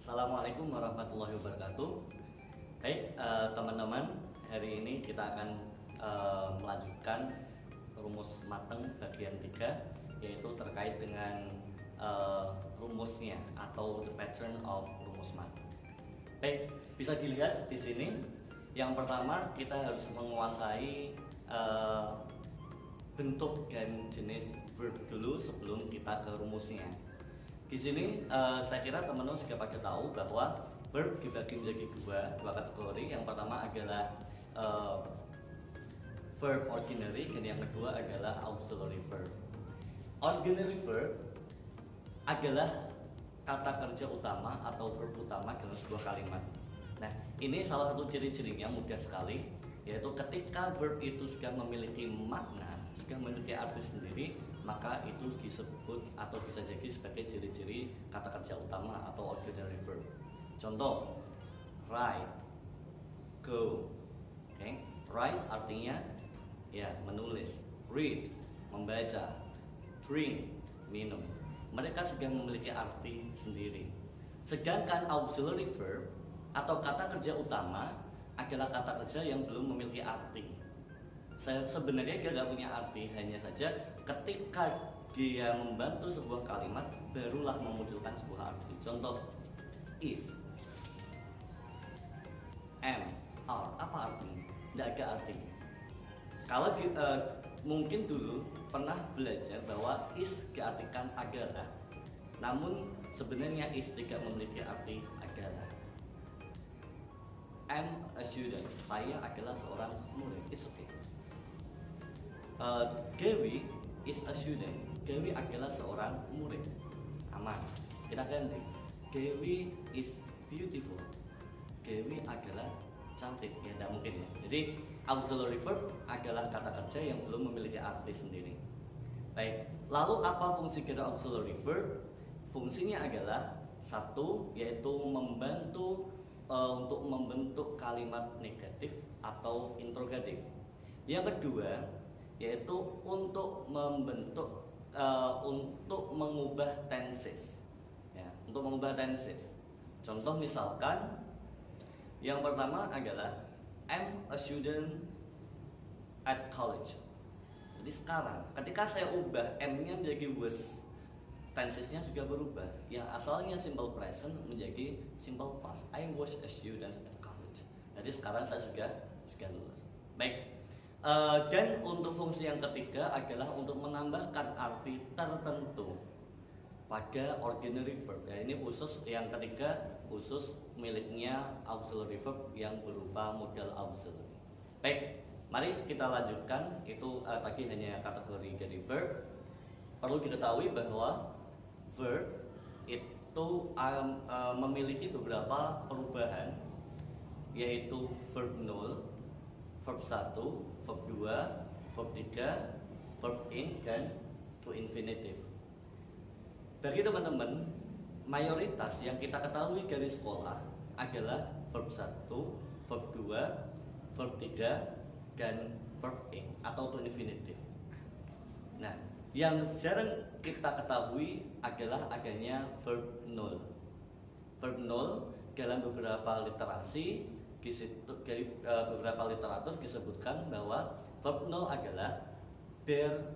Assalamualaikum warahmatullahi wabarakatuh. Baik, teman-teman, hari ini kita akan melanjutkan rumus mateng bagian 3, yaitu terkait dengan rumusnya atau the pattern of rumus mateng. Baik, bisa dilihat di sini. Yang pertama, kita harus menguasai bentuk dan jenis verb dulu sebelum kita ke rumusnya. Di sini saya kira teman-teman juga pada tahu bahwa verb dibagi menjadi dua kategori. Yang pertama adalah verb ordinary dan yang kedua adalah auxiliary verb. Ordinary verb adalah kata kerja utama atau verb utama dalam sebuah kalimat. Nah, ini salah satu ciri-cirinya mudah sekali, yaitu ketika verb itu sudah memiliki makna, sudah memiliki arti sendiri, maka itu disebut atau bisa jadi sebagai ciri-ciri kata kerja utama atau ordinary verb. Contoh, write, go. Okay? Write artinya ya menulis, read membaca, drink minum. Mereka sudah memiliki arti sendiri. Sedangkan auxiliary verb atau kata kerja utama adalah kata kerja yang belum memiliki arti. Sebenarnya dia nggak punya arti, hanya saja ketika dia membantu sebuah kalimat barulah memunculkan sebuah arti. Contoh, is, am, are, apa artinya? Nggak ada artinya. Kalau mungkin dulu pernah belajar bahwa is diartikan adalah, namun sebenarnya is tidak memiliki arti adalah. I'm a student, saya adalah seorang murid, it's okay. Dewi is a student, Dewi adalah seorang murid, aman. Kita ganti, Dewi is beautiful, Dewi adalah cantik, ya tidak mungkin ya. Jadi auxiliary verb adalah kata kerja yang belum memiliki arti sendiri. Baik, lalu apa fungsi kata auxiliary verb? Fungsinya adalah satu, yaitu membantu untuk membentuk kalimat negatif atau interrogatif. Yang kedua, yaitu untuk membentuk untuk mengubah tenses, ya, untuk mengubah tenses. Contoh misalkan, yang pertama adalah I'm a student at college. Jadi sekarang, ketika saya ubah M-nya menjadi was, tensesnya juga berubah. Yang asalnya simple present menjadi simple past. I was a student at college. Jadi sekarang saya sudah lulus. Baik. Dan untuk fungsi yang ketiga adalah untuk menambahkan arti tertentu pada ordinary verb. Ya, ini khusus yang ketiga, khusus miliknya auxiliary verb yang berupa modal auxiliary. Baik, mari kita lanjutkan. Itu tadi hanya kategori dari verb. Perlu diketahui bahwa verb itu memiliki beberapa perubahan, yaitu verb 0, verb 1, verb 2, verb 3, verb in, dan to infinitive. Bagi teman-teman, mayoritas yang kita ketahui dari sekolah adalah verb 1, verb 2, verb 3, dan verb in atau to infinitive. Nah, yang jarang kita ketahui adalah adanya verb 0. Verb 0 dalam beberapa literasi, dari beberapa literatur disebutkan bahwa verb 0 adalah bare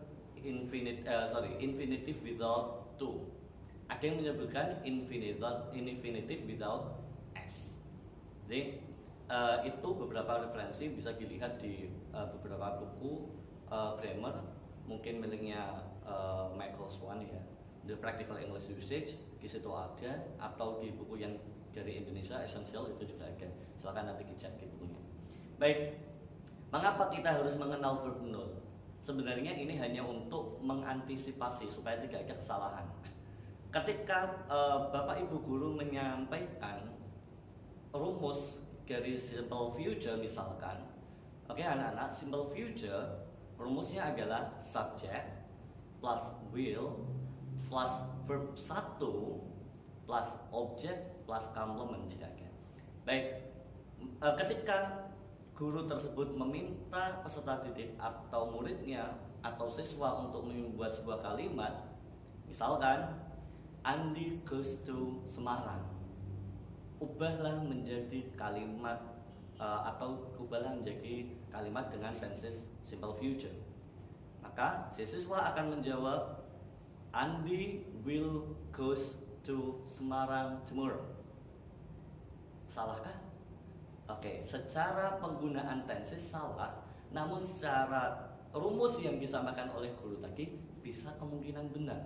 infinitive without to. Ada yang menyebutkan infinitive without s. Jadi itu beberapa referensi bisa dilihat di beberapa buku grammar. Mungkin miliknya Michael Swan ya, The Practical English Usage, di situ ada, atau di buku yang dari Indonesia Essential itu juga ada. Silakan nanti dicek di bukunya. Baik, mengapa kita harus mengenal verb 0? Sebenarnya ini hanya untuk mengantisipasi supaya tidak ada kesalahan. Ketika Bapak Ibu guru menyampaikan rumus dari simple future misalkan, oke anak-anak, simple future rumusnya adalah subject plus will plus verb 1 plus object plus complement jika. Baik, ketika guru tersebut meminta peserta didik atau muridnya atau siswa untuk membuat sebuah kalimat, misalkan Andi goes to Semarang. ubahlah menjadi kalimat atau ubahlah menjadi kalimat dengan tenses simple future. Maka si siswa akan menjawab, Andi will goes to Semarang tomorrow. Salahkah? Oke, secara penggunaan tenses salah, namun secara rumus yang disampaikan oleh guru tadi bisa kemungkinan benar.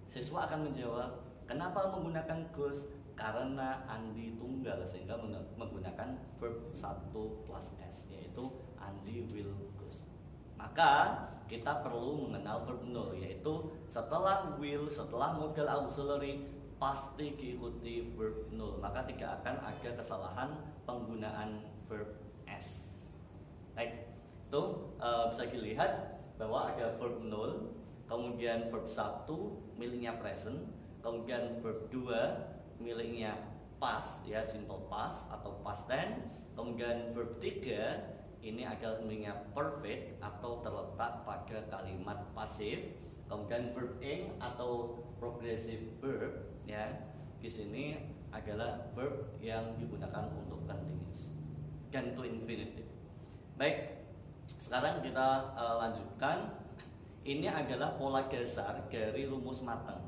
Siswa akan menjawab, kenapa menggunakan goes? Karena Andi tunggal, sehingga menggunakan verb 1 plus S, yaitu Andi will goes. Maka kita perlu mengenal verb null, yaitu setelah will, setelah modal auxiliary pasti diikuti verb null. Maka tidak akan ada kesalahan penggunaan verb S. Baik, itu bisa dilihat bahwa ada verb null, kemudian verb 1 miliknya present, kemudian verb 2 miliknya past, ya simple past atau past tense, kemudian verb 3 ini adalah miliknya perfect atau terletak pada kalimat pasif, kemudian verb ing atau progressive verb, ya di sini adalah verb yang digunakan untuk continuous dan to infinitive. Baik, sekarang kita lanjutkan. Ini adalah pola dasar dari rumus mateng.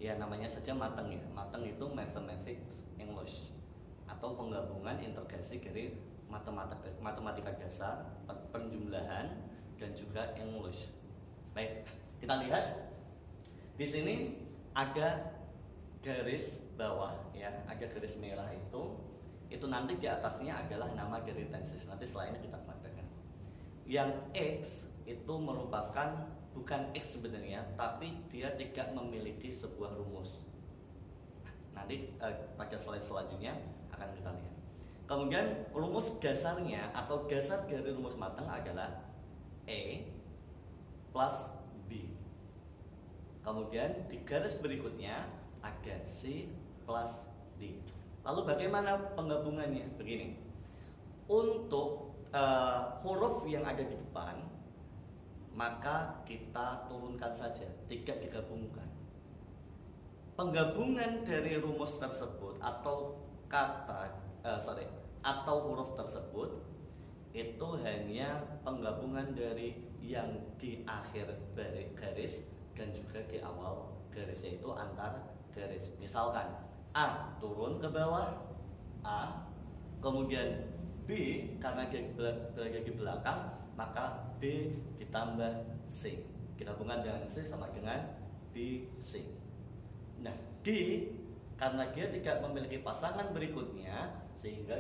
Ya namanya saja mateng ya. Mateng itu mathematics English atau penggabungan integrasi dari matematika dasar, penjumlahan dan juga English. Baik, kita lihat di sini ada garis bawah ya, ada garis merah itu nanti di atasnya adalah nama dari tenses. Nanti setelah ini kita praktekkan. Yang X itu merupakan bukan X sebenarnya, tapi dia tidak memiliki sebuah rumus. Nanti pada slide selanjutnya akan kita lihat. Kemudian rumus dasarnya atau dasar dari rumus mateng adalah E plus B. Kemudian di garis berikutnya ada C plus D. Lalu bagaimana penggabungannya? Begini, untuk huruf yang ada di depan, maka kita turunkan saja, tidak digabungkan. Penggabungan dari rumus tersebut atau atau huruf tersebut itu hanya penggabungan dari yang di akhir garis dan juga di awal garis, yaitu antar garis. Misalkan A turun ke bawah A, kemudian B karena dia berada di belakang, maka B ditambah C. Gabungan dengan C sama dengan BC. Nah, D karena dia tidak memiliki pasangan berikutnya sehingga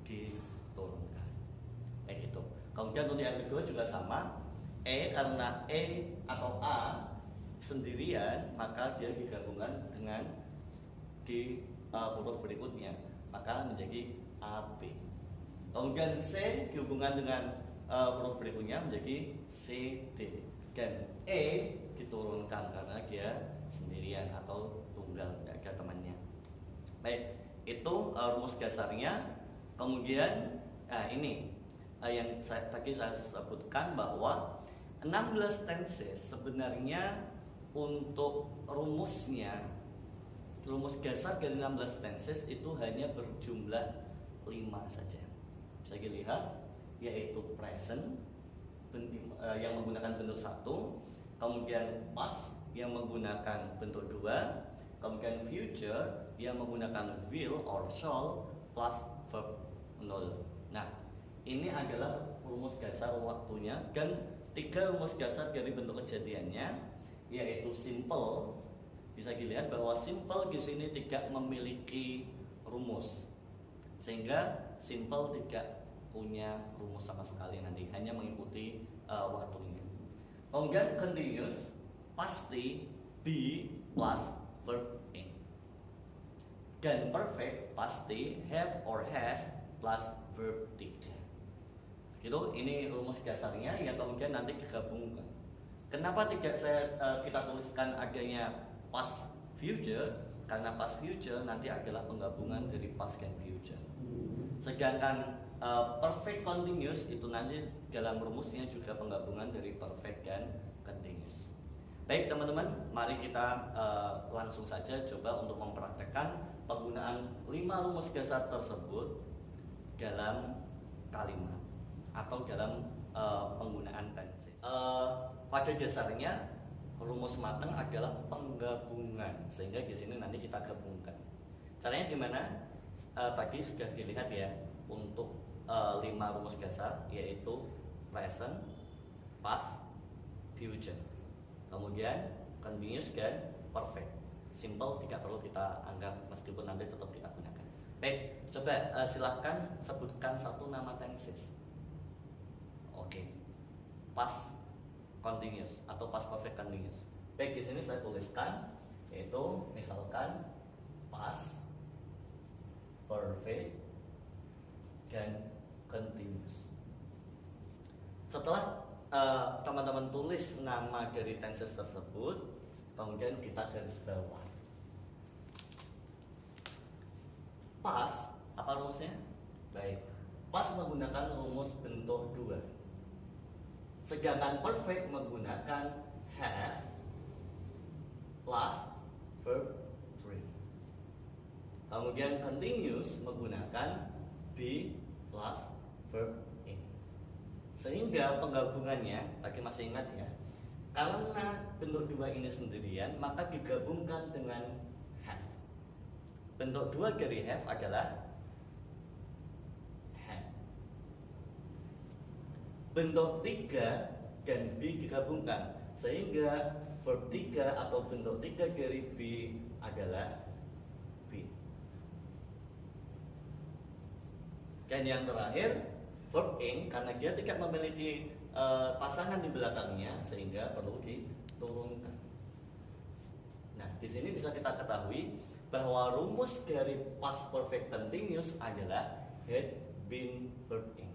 diturunkan. Kayak gitu. Kemudian untuk yang kedua juga sama. E karena E atau A sendirian, maka dia digabungkan dengan di huruf berikutnya, maka menjadi AB. Kemudian C dihubungkan dengan huruf berikutnya menjadi CD, dan E diturunkan karena dia sendirian atau tunggal, tidak ada temannya. Baik, itu rumus dasarnya. Kemudian ini yang tadi saya sebutkan bahwa 16 tenses sebenarnya untuk rumusnya, rumus dasar dari 16 tenses itu hanya berjumlah 5 saja. Bisa dilihat, yaitu present yang menggunakan bentuk 1, kemudian past yang menggunakan bentuk 2, kemudian future yang menggunakan will or shall plus verb null. Nah, ini adalah rumus dasar waktunya, dan 3 rumus dasar dari bentuk kejadiannya, yaitu simple. Bisa dilihat bahwa simple di sini tidak memiliki rumus, sehingga simple tidak punya rumus sama sekali, nanti hanya mengikuti waktunya. Kemudian continuous pasti be plus verb ing, dan perfect pasti have or has plus verb 3. Gitu, ini rumus dasarnya yang kemudian nanti digabungkan. Kenapa tidak kita tuliskan adanya past future? Karena past future nanti adalah penggabungan dari past dan future. Sedangkan perfect continuous itu nanti dalam rumusnya juga penggabungan dari perfect dan continuous. Baik teman-teman, mari kita langsung saja coba untuk mempraktekkan penggunaan 5 rumus dasar tersebut dalam kalimat atau dalam penggunaan tenses. Pada dasarnya rumus mateng adalah penggabungan, sehingga di sini nanti kita gabungkan. Caranya gimana? Tadi sudah dilihat ya untuk 5 rumus dasar, yaitu present, past, future, kemudian continuous dan perfect. Simple tidak perlu kita anggap meskipun nanti tetap kita gunakan. Baik, coba silahkan sebutkan satu nama tenses. Oke, past continuous atau past perfect continuous. Baik, di sini saya tuliskan yaitu misalkan past perfect dan continuous. Setelah teman-teman tulis nama dari tenses tersebut, kemudian kita garis bawah. Past, apa rumusnya? Baik, past menggunakan rumus bentuk 2. Sedangkan perfect menggunakan have plus verb 3. Kemudian continuous menggunakan be plus verb in. Sehingga penggabungannya, tadi masih ingat ya, karena bentuk 2 ini sendirian, maka digabungkan dengan have. Bentuk 2 dari have adalah have. Bentuk 3 dan be digabungkan, sehingga verb 3 atau bentuk 3 dari be adalah be. Dan yang terakhir verb in, karena dia tidak memiliki pasangan di belakangnya, sehingga perlu diturunkan. Nah, di sini bisa kita ketahui bahwa rumus dari past perfect continuous adalah had been verb in.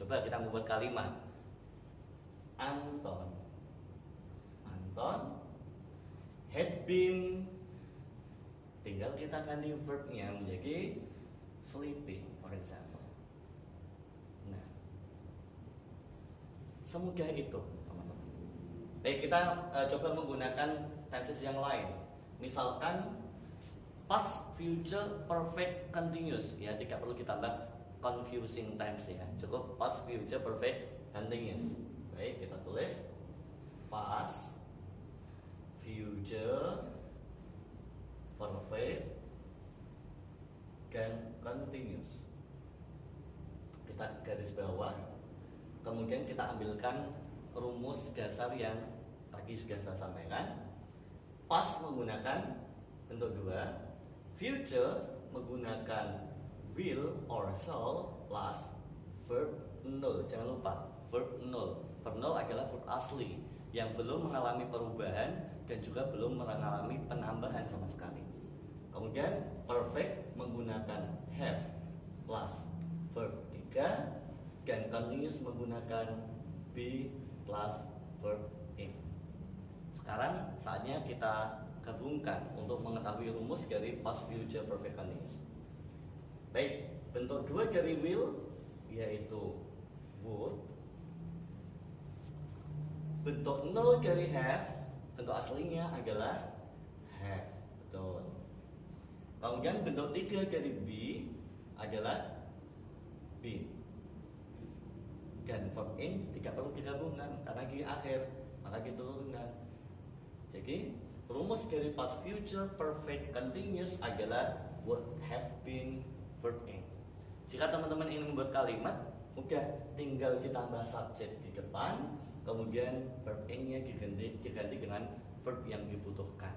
Coba kita membuat kalimat. Anton had been, tinggal kita ganti verbnya menjadi sleeping, for example. Nah, semudah itu teman-teman. Baik, kita coba menggunakan tenses yang lain. Misalkan past future perfect continuous, ya tidak perlu ditambah confusing tense ya, cukup past future perfect continuous. Baik, kita tulis past future perfect dan continuous. Kita garis bawah, kemudian kita ambilkan rumus dasar yang tadi sudah saya sampaikan. Past menggunakan bentuk 2, future menggunakan will or shall plus verb null. Jangan lupa verb null. Verb null adalah verb asli yang belum mengalami perubahan dan juga belum mengalami penambahan sama sekali. Kemudian perfect menggunakan have plus verb 3 dan continuous menggunakan be plus verb in. Sekarang saatnya kita gabungkan untuk mengetahui rumus dari past future perfect continuous. Baik, bentuk 2 dari will yaitu would. Bentuk 0 dari have, bentuk aslinya adalah have. Betul. Kemudian bentuk 3 dari be adalah be. Dan verb in tidak perlu digabungkan karena di akhir, maka diturunkan. Jadi rumus dari past future perfect continuous adalah would have been verb in. Jika teman-teman ingin membuat kalimat, udah tinggal ditambah subjek di depan, kemudian verb in-nya diganti dengan verb yang dibutuhkan.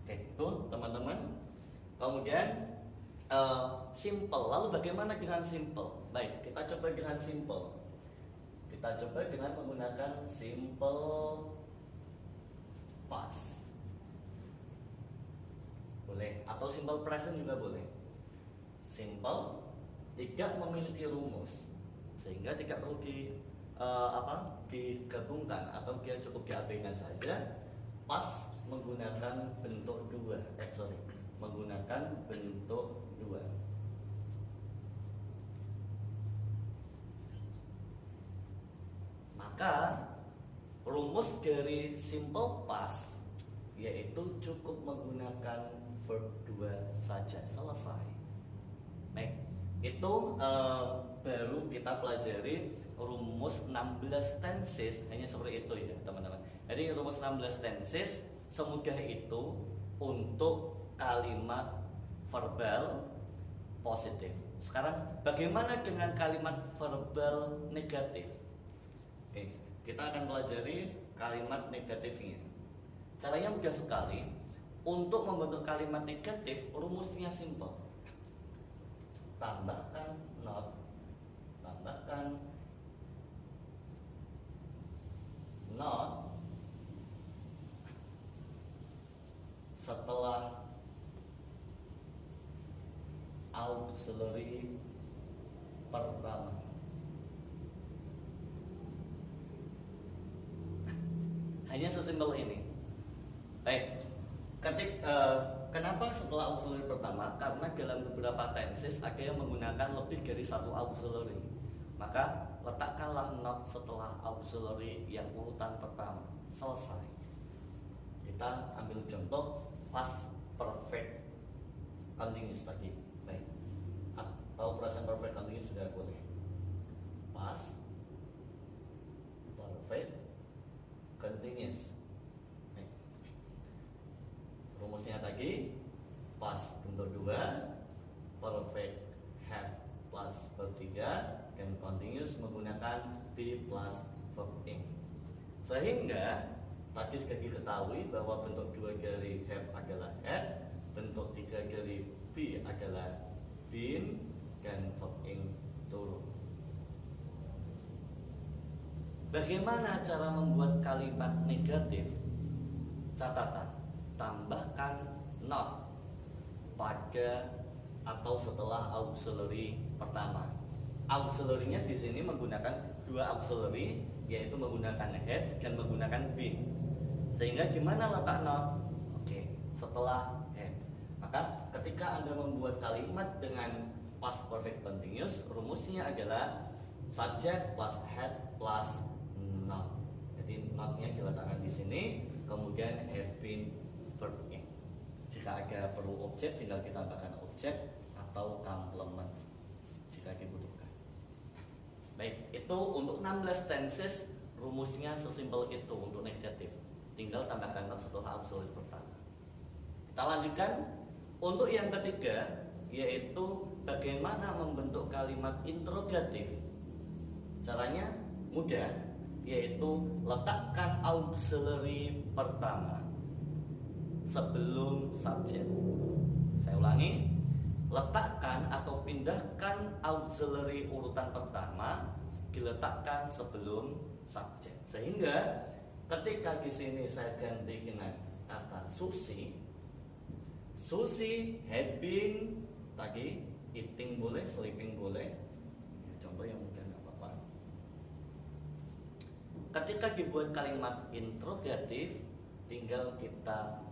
Oke, itu teman-teman. Kemudian simple. Lalu bagaimana dengan simple? Baik, kita coba dengan simple. Kita coba dengan menggunakan simple past. Boleh, atau simple present juga boleh. Simple tidak memiliki rumus, sehingga tidak perlu digabungkan atau dia cukup diabaikan saja. Past menggunakan bentuk 2, menggunakan bentuk 2. Maka rumus dari simple past yaitu cukup menggunakan verb 2 saja, selesai. Baik, itu baru kita pelajari rumus 16 tenses, hanya seperti itu ya teman-teman. Jadi rumus 16 tenses semudah itu untuk kalimat verbal positif. Sekarang bagaimana dengan kalimat verbal negatif? Kita akan pelajari kalimat negatifnya. Caranya mudah sekali. Untuk membentuk kalimat negatif, rumusnya simple. Tambahkan not, tambahkan not setelah auxiliary pertama. Hanya sesimpel ini. Baik, kenapa setelah auxiliary pertama? Karena dalam beberapa tenses ada yang menggunakan lebih dari satu auxiliary. Maka letakkanlah not setelah auxiliary yang urutan pertama. Selesai. Kita ambil contoh past perfect continuous tadi. Baik. Atau present perfect continuous sudah boleh. Past perfect continuous. Rumusnya tadi past bentuk 2, perfect have plus verb 3, dan continuous menggunakan be plus verb ing. Sehingga tadi sudah diketahui bahwa bentuk 2 dari have adalah had, bentuk 3 dari be adalah been, dan verb ing turun. Bagaimana cara membuat kalimat negatif? Catatan, tambahkan not pada atau setelah auxiliary pertama. Auxiliary-nya di sini menggunakan dua auxiliary, yaitu menggunakan had dan menggunakan been. Sehingga di mana letak not? Oke, setelah had. Maka ketika Anda membuat kalimat dengan past perfect continuous, rumusnya adalah subject plus had plus not. Jadi not-nya diletakkan di sini, kemudian have been verb ing. Jika ada perlu objek, tinggal ditambahkan objek atau complement jika dibutuhkan. Baik, itu untuk 16 tenses rumusnya sesimpel itu untuk negatif. Tinggal tambahkan not setelah auxiliary pertama. Kita lanjutkan untuk yang ketiga, yaitu bagaimana membentuk kalimat interrogatif. Caranya mudah, yaitu letakkan auxiliary pertama sebelum subjek. Saya ulangi, letakkan atau pindahkan auxiliary urutan pertama diletakkan sebelum subjek. Sehingga ketika di sini saya ganti dengan kata Susi, Susi had been tadi eating boleh, sleeping boleh. Contoh yang mudah nggak apa-apa. Ketika dibuat kalimat interrogatif, tinggal kita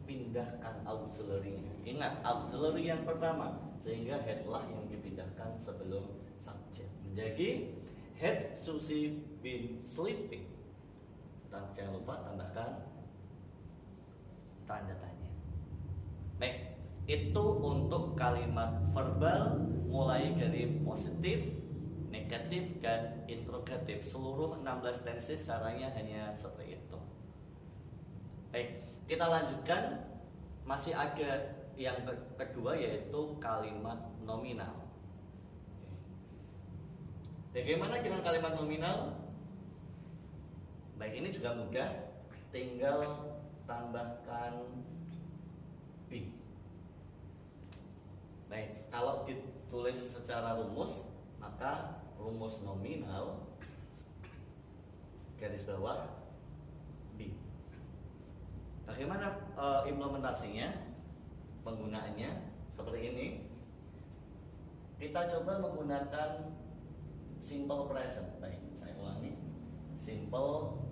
pindahkan auxiliary-nya. Ingat, auxiliary yang pertama, sehingga had-lah yang dipindahkan sebelum subjek. Menjadi had Susie been sleeping. Jangan lupa tambahkan tanda tanya. Baik, itu untuk kalimat verbal mulai dari positif, negatif, dan interrogatif. Seluruh 16 tenses caranya hanya seperti itu. Baik, kita lanjutkan. Masih ada yang kedua, yaitu kalimat nominal. Bagaimana dengan kalimat nominal? Baik, ini juga mudah. Tinggal tambahkan be. Baik, kalau ditulis secara rumus, maka rumus nominal garis bawah be. Bagaimana implementasinya, penggunaannya seperti ini. Kita coba menggunakan simple present. Baik, saya ulangi, simple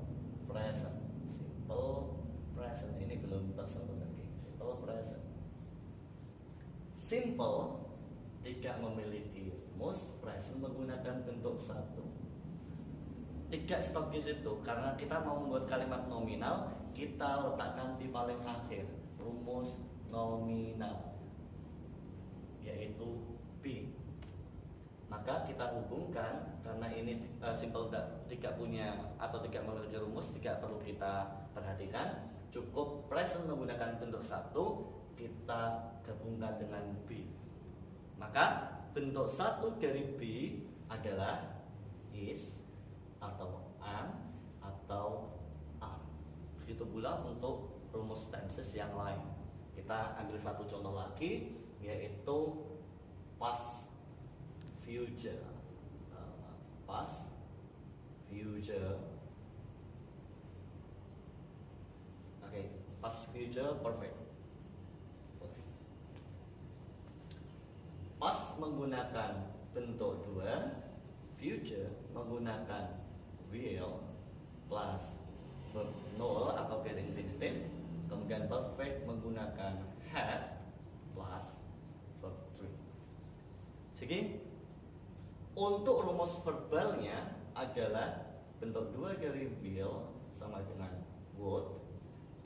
present. Simple present ini belum tersentuh lagi. Simple present. Simple tidak memiliki rumus, present menggunakan bentuk satu. 3 stopcase itu karena kita mau membuat kalimat nominal, kita letakkan di paling akhir, rumus nominal, yaitu B. Maka kita hubungkan, karena ini simple tidak punya atau tidak memiliki rumus, tidak perlu kita perhatikan, cukup present menggunakan bentuk 1, kita gabungkan dengan B. Maka bentuk 1 dari B adalah is atau am atau are. Begitu pula untuk rumus tenses yang lain. Kita ambil satu contoh lagi, yaitu past future. Past future. Oke, past future perfect. Past menggunakan bentuk 2, future menggunakan will plus verb null atau verb infinitive, kemudian perfect menggunakan have plus verb 3. Jadi untuk rumus verbalnya adalah bentuk 2 dari will sama dengan would,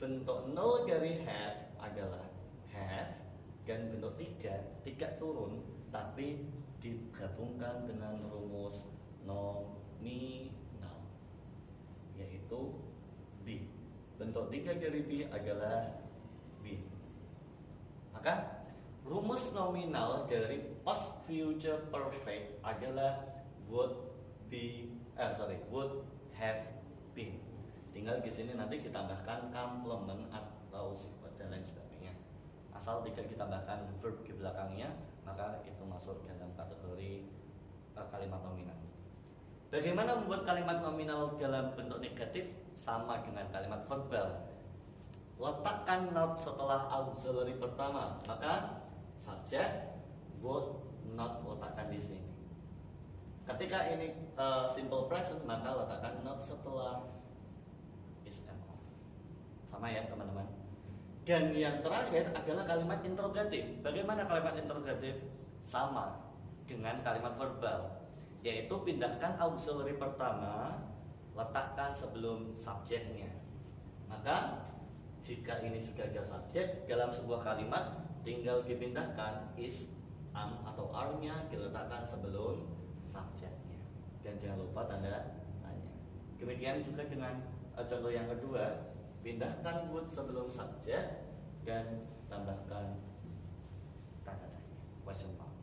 bentuk 0 dari have adalah have, dan bentuk 3 turun tapi digabungkan dengan rumus nominal, yaitu B. Bentuk 3 dari B adalah B. Maka rumus nominal dari past future perfect adalah would have been. Tinggal di sini nanti kita tambahkan complement atau sifat dan lain sebagainya. Asal tidak ditambahkan verb di belakangnya, maka itu masuk dalam kategori kalimat nominal. Bagaimana membuat kalimat nominal dalam bentuk negatif? Sama dengan kalimat verbal. Letakkan not setelah auxiliary pertama, maka subject would not letakkan di sini. Ketika ini simple present, maka letakkan not setelah is am of. Sama ya teman-teman. Dan yang terakhir adalah kalimat interrogatif. Bagaimana kalimat interrogatif? Sama dengan kalimat verbal, yaitu pindahkan auxiliary pertama, letakkan sebelum subjeknya. Maka jika ini sudah ada subjek dalam sebuah kalimat, tinggal dipindahkan is, am atau are-nya diletakkan sebelum subjeknya. Dan jangan lupa tanda tanya. Demikian juga dengan contoh yang kedua, pindahkan would sebelum subjek dan tambahkan tanda tanya, question mark.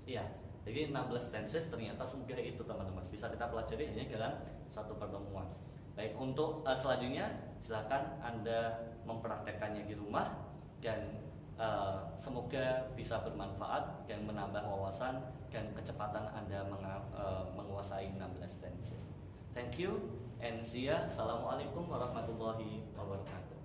Ya, jadi 16 tenses ternyata semudah itu teman-teman. Bisa kita pelajari hanya dalam satu pertemuan. Baik, untuk selanjutnya silakan Anda mempraktekkannya di rumah, dan semoga bisa bermanfaat dan menambah wawasan dan kecepatan Anda menguasai 16 tenses. Thank you and see ya. Assalamualaikum warahmatullahi wabarakatuh.